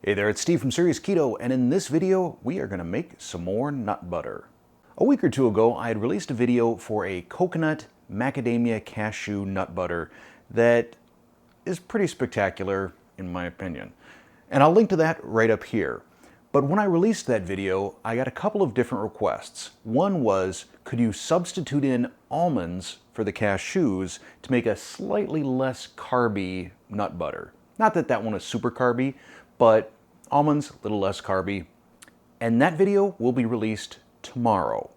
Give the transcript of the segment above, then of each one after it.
Hey there, it's Steve from Serious Keto, and in this video, we are going to make some more nut butter. A week or two ago, I had released a video for a coconut macadamia cashew nut butter that is pretty spectacular, in my opinion. And I'll link to that right up here. But when I released that video, I got a couple of different requests. One was, could you substitute in almonds for the cashews to make a slightly less carby nut butter? Not that that one is super carby, but almonds, a little less carby. And that video will be released tomorrow.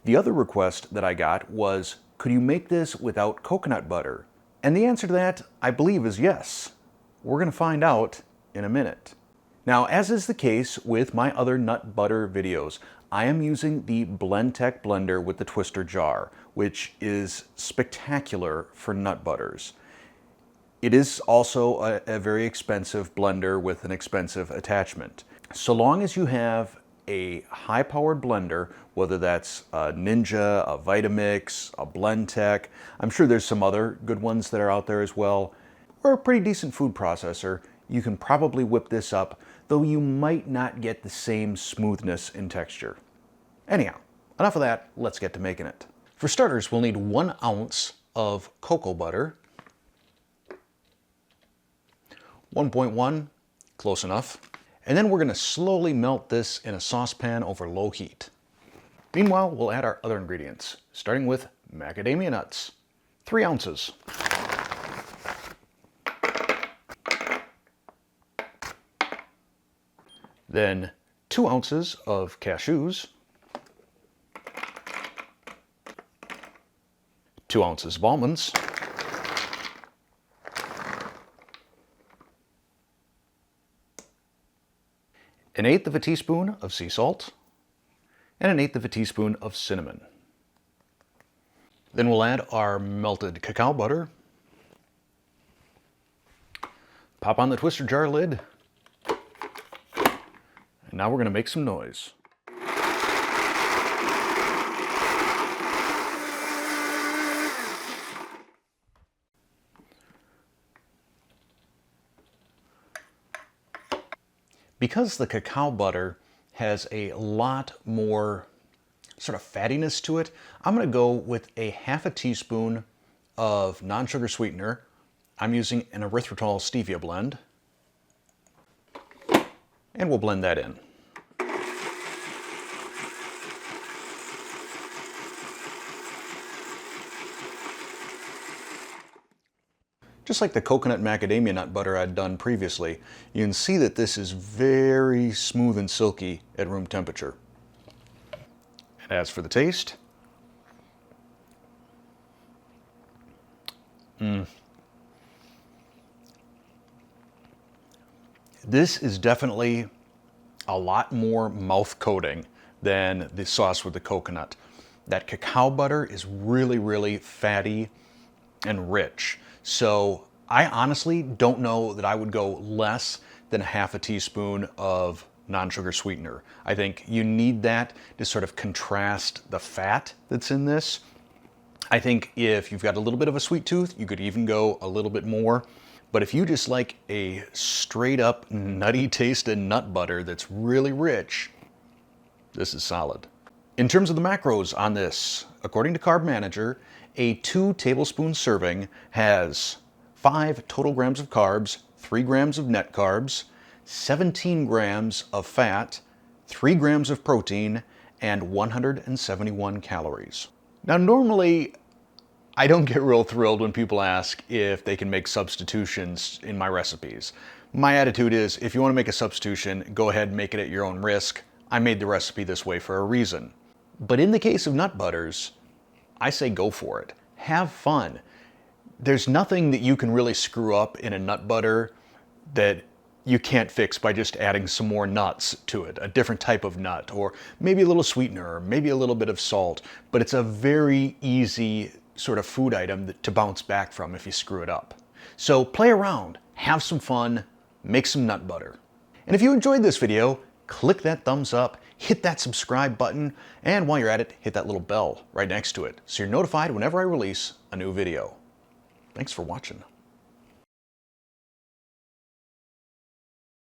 The other request that I got was, could you make this without coconut butter? And the answer to that, I believe, is yes. We're going to find out in a minute. Now, as is the case with my other nut butter videos, I am using the Blendtec blender with the twister jar, which is spectacular for nut butters. It is also a very expensive blender with an expensive attachment. So long as you have a high-powered blender, whether that's a Ninja, a Vitamix, a Blendtec, I'm sure there's some other good ones that are out there as well, or a pretty decent food processor, you can probably whip this up, though you might not get the same smoothness in texture. Anyhow, enough of that, let's get to making it. For starters, we'll need 1 ounce of cocoa butter. 1.1, close enough. And then we're going to slowly melt this in a saucepan over low heat. Meanwhile, we'll add our other ingredients, starting with macadamia nuts, 3 ounces. Then 2 ounces of cashews, 2 ounces of almonds, an eighth of a teaspoon of sea salt, and an eighth of a teaspoon of cinnamon. Then we'll add our melted cacao butter, pop on the twister jar lid, and now we're going to make some noise. Because the cacao butter has a lot more sort of fattiness to it, I'm going to go with a half a teaspoon of non-sugar sweetener. I'm using an erythritol stevia blend. And we'll blend that in. Just like the coconut macadamia nut butter I'd done previously, you can see that this is very smooth and silky at room temperature. And as for the taste, this is definitely a lot more mouth coating than the sauce with the coconut. That cacao butter is really, really fatty and rich. So I honestly don't know that I would go less than half a teaspoon of non-sugar sweetener. I think you need that to sort of contrast the fat that's in this. I think if you've got a little bit of a sweet tooth, you could even go a little bit more. But if you just like a straight up nutty tasted nut butter that's really rich, this is solid. In terms of the macros on this, according to Carb Manager, a 2 tablespoon serving has 5 total grams of carbs, 3 grams of net carbs, 17 grams of fat, 3 grams of protein, and 171 calories. Now, normally, I don't get real thrilled when people ask if they can make substitutions in my recipes. My attitude is, if you want to make a substitution, go ahead and make it at your own risk. I made the recipe this way for a reason. But in the case of nut butters, I say go for it. Have fun. There's nothing that you can really screw up in a nut butter that you can't fix by just adding some more nuts to it, a different type of nut, or maybe a little sweetener, or maybe a little bit of salt. But it's a very easy sort of food item to bounce back from if you screw it up. So play around, have some fun, make some nut butter. And if you enjoyed this video, click that thumbs up, hit that subscribe button, and while you're at it, hit that little bell right next to it so you're notified whenever I release a new video. Thanks for watching.